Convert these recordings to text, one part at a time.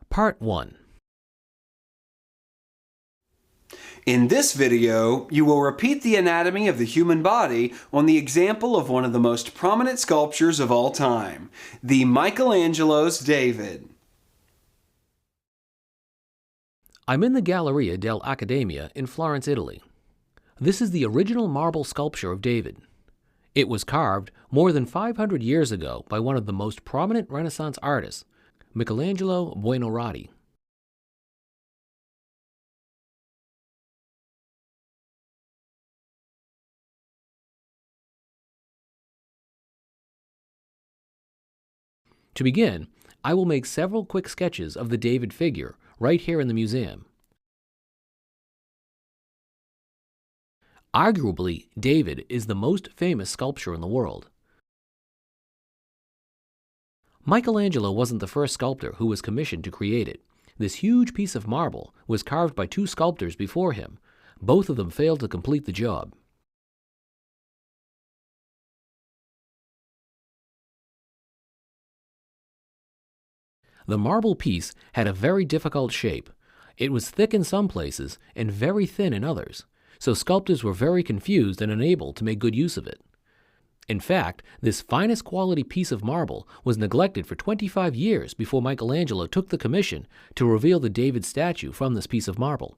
Part 1. In this video, you will repeat the anatomy of the human body on the example of one of the most prominent sculptures of all time, the Michelangelo's David. I'm in the Galleria dell'Accademia in Florence, Italy. This is the original marble sculpture of David. It was carved more than 500 years ago by one of the most prominent Renaissance artists, Michelangelo Buonarroti. To begin, I will make several quick sketches of the David figure right here in the museum. Arguably, David is the most famous sculpture in the world. Michelangelo wasn't the first sculptor who was commissioned to create it. This huge piece of marble was carved by two sculptors before him. Both of them failed to complete the job. The marble piece had a very difficult shape. It was thick in some places and very thin in others, so sculptors were very confused and unable to make good use of it. In fact, this finest quality piece of marble was neglected for 25 years before Michelangelo took the commission to reveal the David statue from this piece of marble.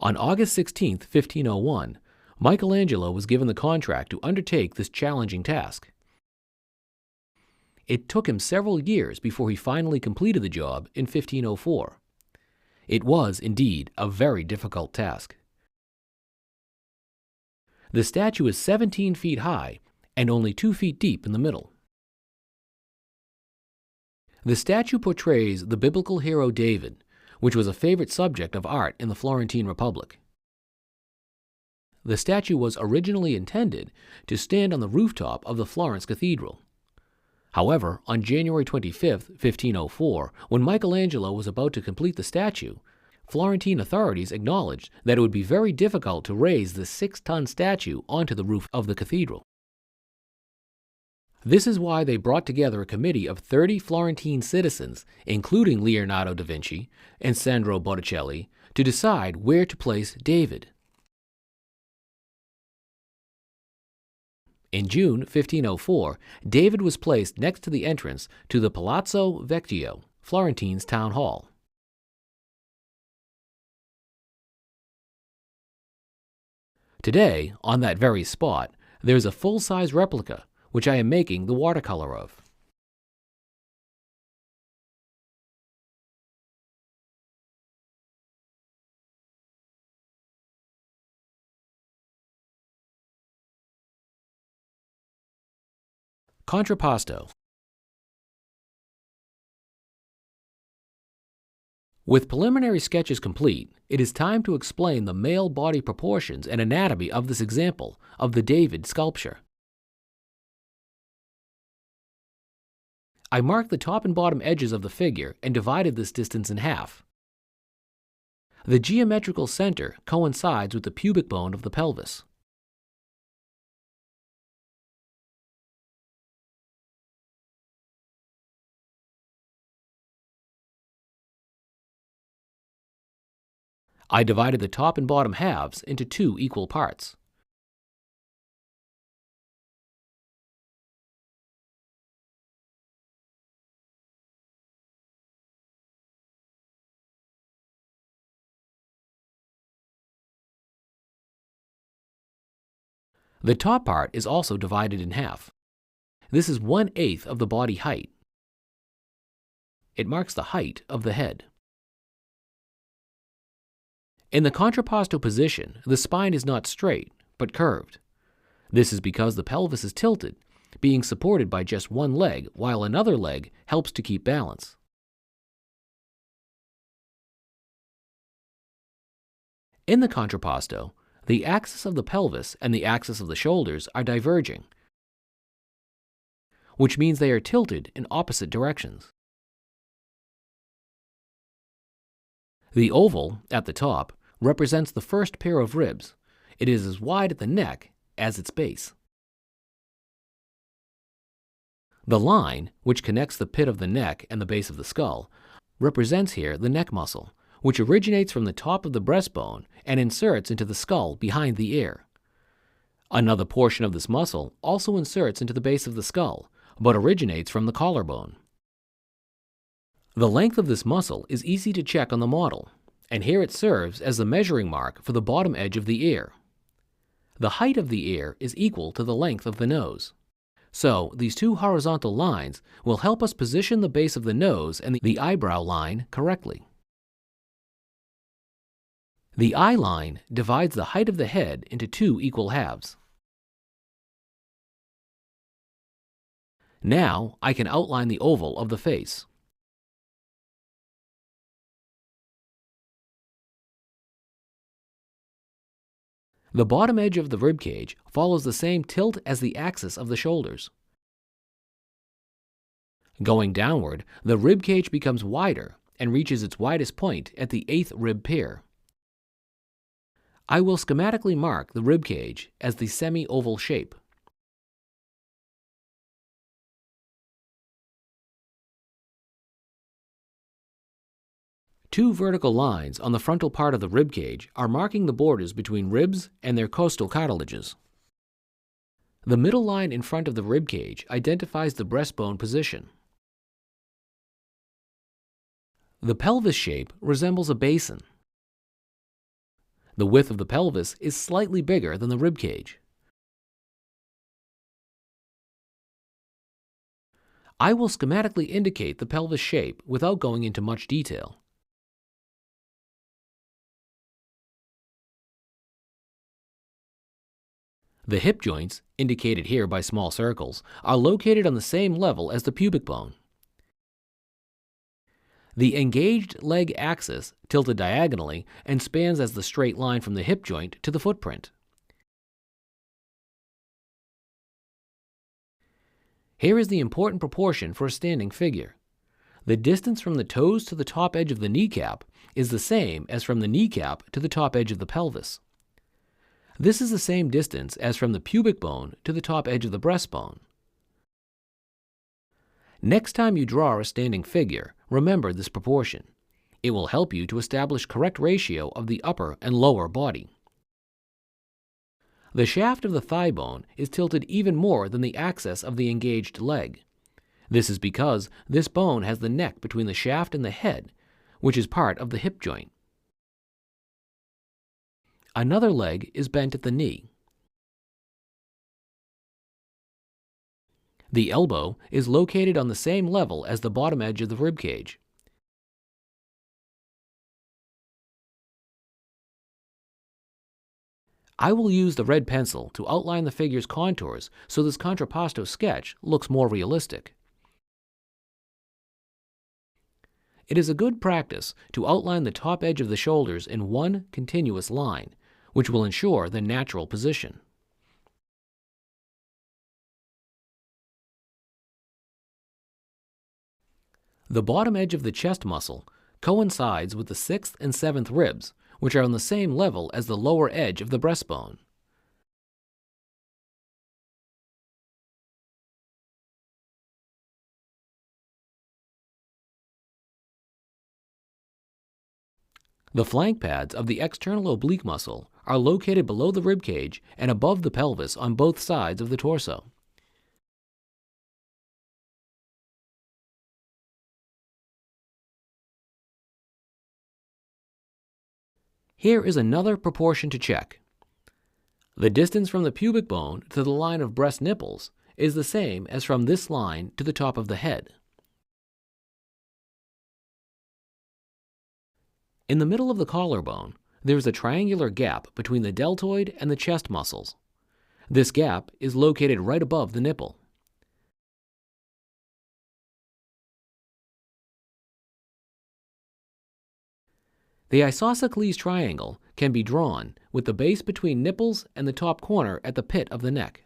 On August 16, 1501, Michelangelo was given the contract to undertake this challenging task. It took him several years before he finally completed the job in 1504. It was, indeed, a very difficult task. The statue is 17 feet high and only 2 feet deep in the middle. The statue portrays the biblical hero David, which was a favorite subject of art in the Florentine Republic. The statue was originally intended to stand on the rooftop of the Florence Cathedral. However, on January 25, 1504, when Michelangelo was about to complete the statue, Florentine authorities acknowledged that it would be very difficult to raise the 6-ton statue onto the roof of the cathedral. This is why they brought together a committee of 30 Florentine citizens, including Leonardo da Vinci and Sandro Botticelli, to decide where to place David. In June 1504, David was placed next to the entrance to the Palazzo Vecchio, Florentine's town hall. Today, on that very spot, there is a full-size replica, which I am making the watercolor of. Contrapposto. With preliminary sketches complete, it is time to explain the male body proportions and anatomy of this example of the David sculpture. I marked the top and bottom edges of the figure and divided this distance in half. The geometrical center coincides with the pubic bone of the pelvis. I divided the top and bottom halves into 2 equal parts. The top part is also divided in half. This is 1/8 of the body height. It marks the height of the head. In the contrapposto position, the spine is not straight, but curved. This is because the pelvis is tilted, being supported by just one leg, while another leg helps to keep balance. In the contrapposto, the axis of the pelvis and the axis of the shoulders are diverging, which means they are tilted in opposite directions. The oval, at the top, represents the first pair of ribs. It is as wide at the neck as its base. The line, which connects the pit of the neck and the base of the skull, represents here the neck muscle, which originates from the top of the breastbone and inserts into the skull behind the ear. Another portion of this muscle also inserts into the base of the skull, but originates from the collarbone. The length of this muscle is easy to check on the model, and here it serves as the measuring mark for the bottom edge of the ear. The height of the ear is equal to the length of the nose. So, these two horizontal lines will help us position the base of the nose and the eyebrow line correctly. The eye line divides the height of the head into two equal halves. Now, I can outline the oval of the face. The bottom edge of the ribcage follows the same tilt as the axis of the shoulders. Going downward, the ribcage becomes wider and reaches its widest point at the 8th rib pier. I will schematically mark the ribcage as the semi-oval shape. Two vertical lines on the frontal part of the ribcage are marking the borders between ribs and their costal cartilages. The middle line in front of the ribcage identifies the breastbone position. The pelvis shape resembles a basin. The width of the pelvis is slightly bigger than the ribcage. I will schematically indicate the pelvis shape without going into much detail. The hip joints, indicated here by small circles, are located on the same level as the pubic bone. The engaged leg axis tilted diagonally and spans as the straight line from the hip joint to the footprint. Here is the important proportion for a standing figure. The distance from the toes to the top edge of the kneecap is the same as from the kneecap to the top edge of the pelvis. This is the same distance as from the pubic bone to the top edge of the breastbone. Next time you draw a standing figure, remember this proportion. It will help you to establish correct ratio of the upper and lower body. The shaft of the thigh bone is tilted even more than the axis of the engaged leg. This is because this bone has the neck between the shaft and the head, which is part of the hip joint. Another leg is bent at the knee. The elbow is located on the same level as the bottom edge of the ribcage. I will use the red pencil to outline the figure's contours so this contrapposto sketch looks more realistic. It is a good practice to outline the top edge of the shoulders in one continuous line, which will ensure their natural position. The bottom edge of the chest muscle coincides with the 6th and 7th ribs, which are on the same level as the lower edge of the breastbone. The flank pads of the external oblique muscle are located below the ribcage and above the pelvis on both sides of the torso. Here is another proportion to check. The distance from the pubic bone to the line of breast nipples is the same as from this line to the top of the head. In the middle of the collarbone, there is a triangular gap between the deltoid and the chest muscles. This gap is located right above the nipple. The isosceles triangle can be drawn with the base between nipples and the top corner at the pit of the neck.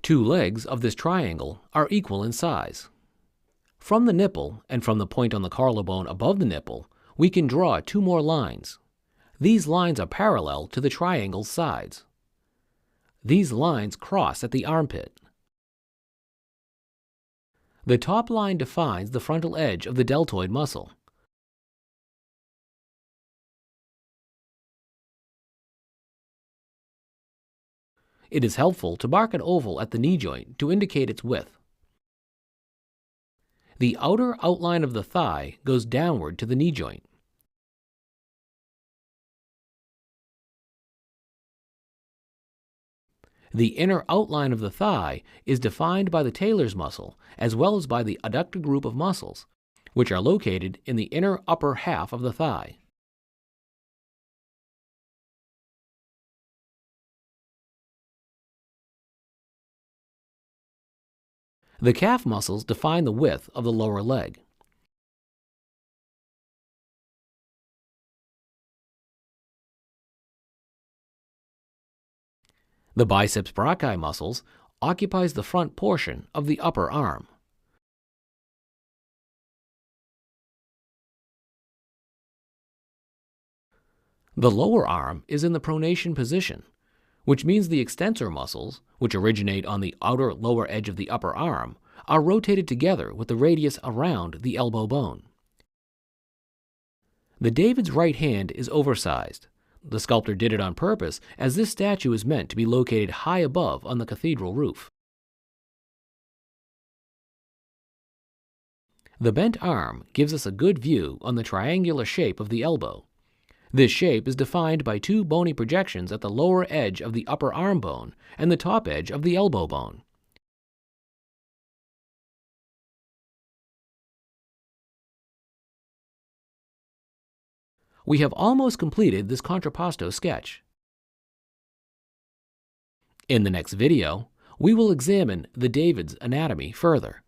Two legs of this triangle are equal in size. From the nipple and from the point on the collarbone above the nipple, we can draw two more lines. These lines are parallel to the triangle's sides. These lines cross at the armpit. The top line defines the frontal edge of the deltoid muscle. It is helpful to mark an oval at the knee joint to indicate its width. The outer outline of the thigh goes downward to the knee joint. The inner outline of the thigh is defined by the Taylor's muscle as well as by the adductor group of muscles, which are located in the inner upper half of the thigh. The calf muscles define the width of the lower leg. The biceps brachii muscles occupies the front portion of the upper arm. The lower arm is in the pronation position, which means the extensor muscles, which originate on the outer lower edge of the upper arm, are rotated together with the radius around the elbow bone. The David's right hand is oversized. The sculptor did it on purpose, as this statue is meant to be located high above on the cathedral roof. The bent arm gives us a good view on the triangular shape of the elbow. This shape is defined by two bony projections at the lower edge of the upper arm bone and the top edge of the elbow bone. We have almost completed this contrapposto sketch. In the next video, we will examine the David's anatomy further.